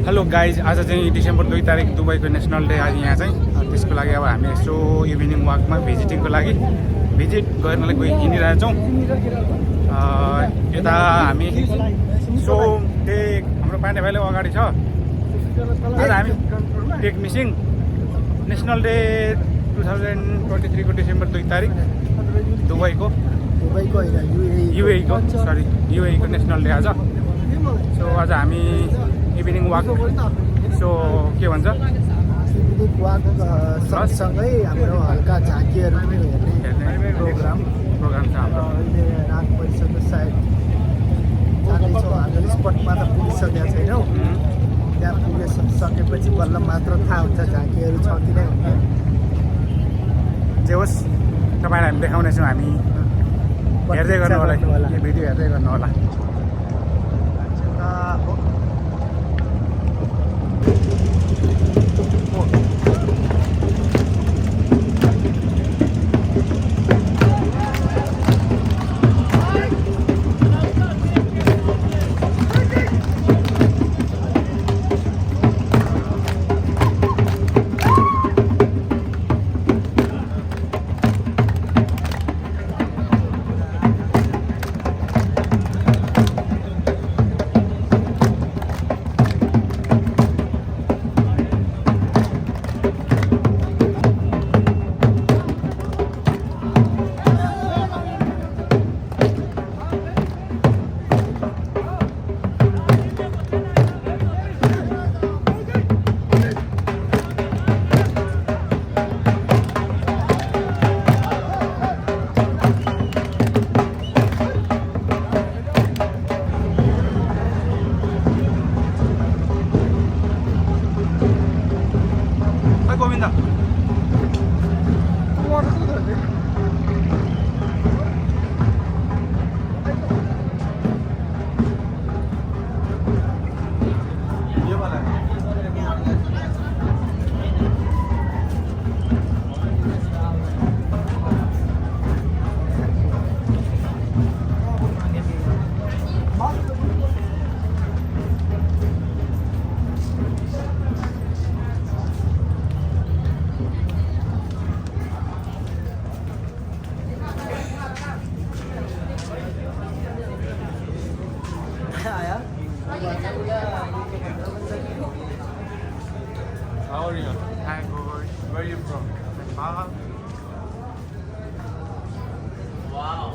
Hello guys, आज चाहिँ December 2 तारिक दुबईको नेसनल डे आज यहाँ चाहिँ त्यसको लागि अब हामी यसो इभिनिङ वाकमा भिजिटिङको लागि भिजिट गर्नलाई गइ हिँडिरहेछौँ। यता हामी सो हाम्रो पाण्डे भाइले अगाडि छ। आज हामी टेक मिसिङ नेसनल डे 2023 को डिसेम्बर 2 तारिक दुबईको युएई को नेसनल डे आज। सो आज हामी इभिनिङ वाक सो के भन्छ इभिनिङ वाक सँगसँगै हाम्रो हल्का झाँकीहरू पनि हेर्ने प्रोग्राम छ हाम्रो। अहिले रात परिसक्यो, सायद जाँदैछौँ। हामीले स्पटमा त पुगिसकेका छैनौँ। त्यहाँ पुगिसकेपछि बल्ल मात्र थाहा हुन्छ झाँकीहरू छ कि नै हुन्छ। जे होस्, तपाईँलाई हामी देखाउनेछौँ। हामी हेर्दै गर्नु होला, यो भिडियो हेर्दै गर्नु होला। How are you? Hi, boy. Where are you from? Nepal. Wow.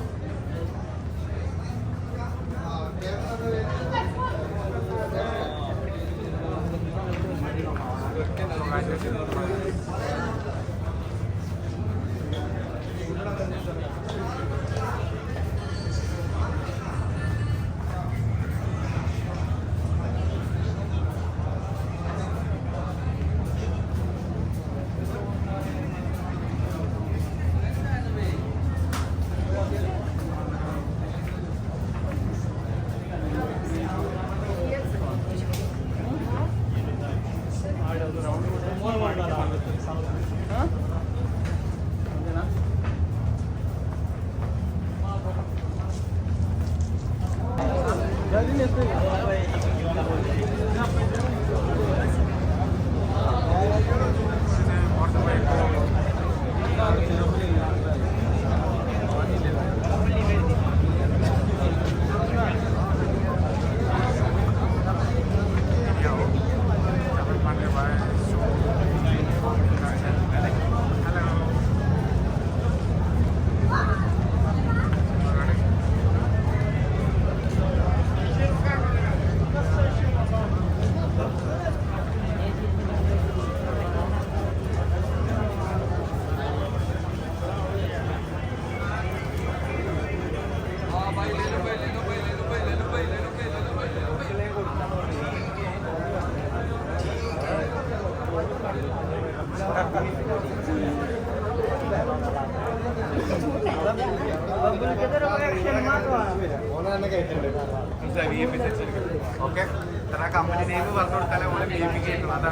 Oke, karena kamu di sini waktu kalian mulai bikin itu ada.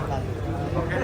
Oke.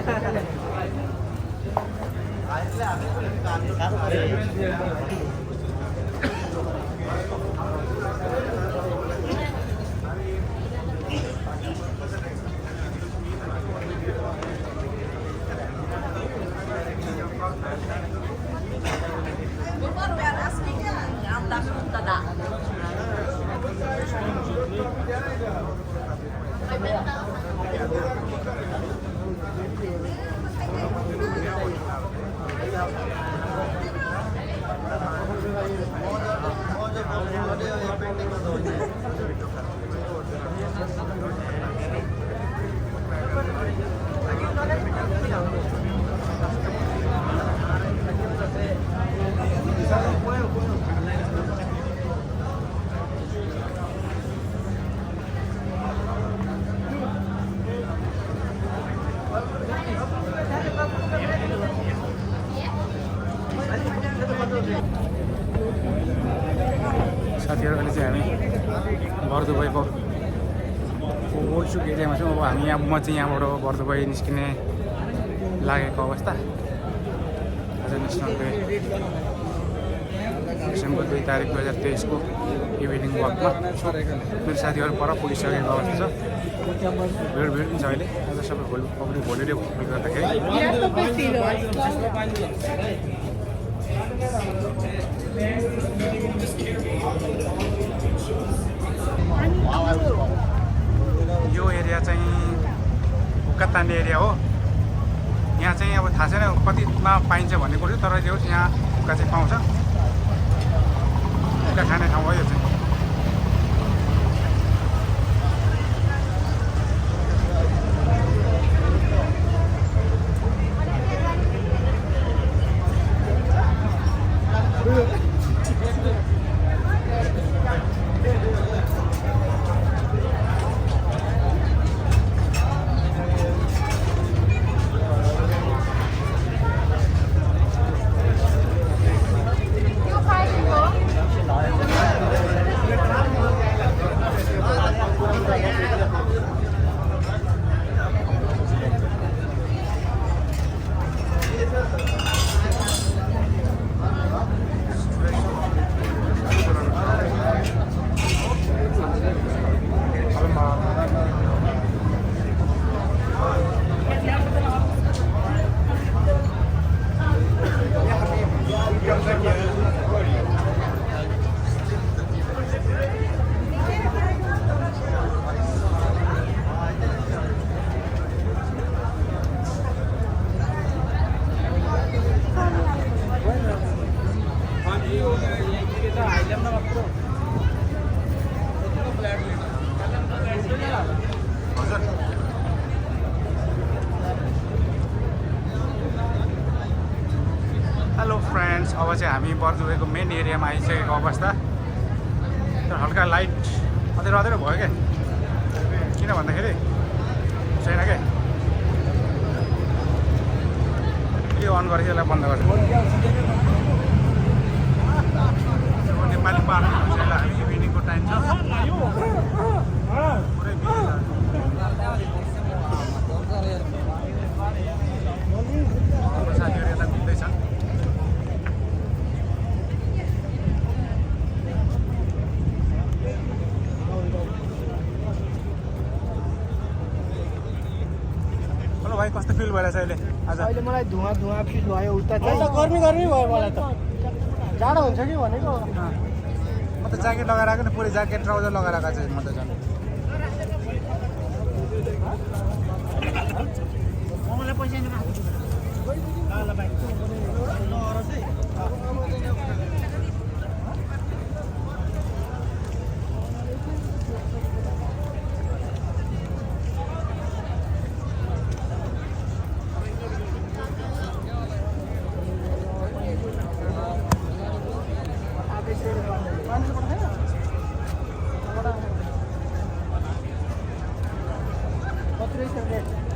साथीहरू अहिले चाहिँ हामी बर्दुबईको ओल्डसुक एरियामा छौँ। अब हामी म चाहिँ यहाँबाट बर्दुबई निस्किने लागेको अवस्था। आज नेसनल डे डिसेम्बर 2 तारिक 2023 को इभिनिङ वकमा मेरो साथीहरू पर पुगिसकेको अवस्था छ। भिड पनि छ अहिले। आज सबै पब्लिक भोलिडे भएकोले गर्दाखेरि यो एरिया चाहिँ हुक्का तान्ने एरिया हो। यहाँ चाहिँ अब थाहा छैन कतिमा पाइन्छ भन्ने कुरो, तर यो यहाँ हुक्का चाहिँ पाउँछ। हुक्का खाने ठाउँ हो यो चाहिँ। हेलो फ्रेन्ड्स, अब चाहिँ हामी बर्दुबईको मेन एरियामा आइसकेको अवस्था। तर हल्का लाइट अँधेरो अँधेरो भयो क्या, किन भन्दाखेरि छैन क्या। यो अन गरेर यसलाई बन्द गर्छ। नेपाली पार्टी हुन्छ यसलाई। हामी इभिनिङको टाइम छ, पुरै साथीहरू यता घुम्दैछन्। भाइ कस्तो फिल भइरहेछ अहिले? आज अहिले मलाई धुवा फिल भयो। उता चाहिँ गर्मी भयो मलाई त। जाडो हुन्छ कि भनेको। म त ज्याकेट लगाएर आएको नि, पुरै ज्याकेट ट्राउजर लगाएर आएको चाहिँ म त झन्। मलाई पैसा नि कति रहेछ रेट?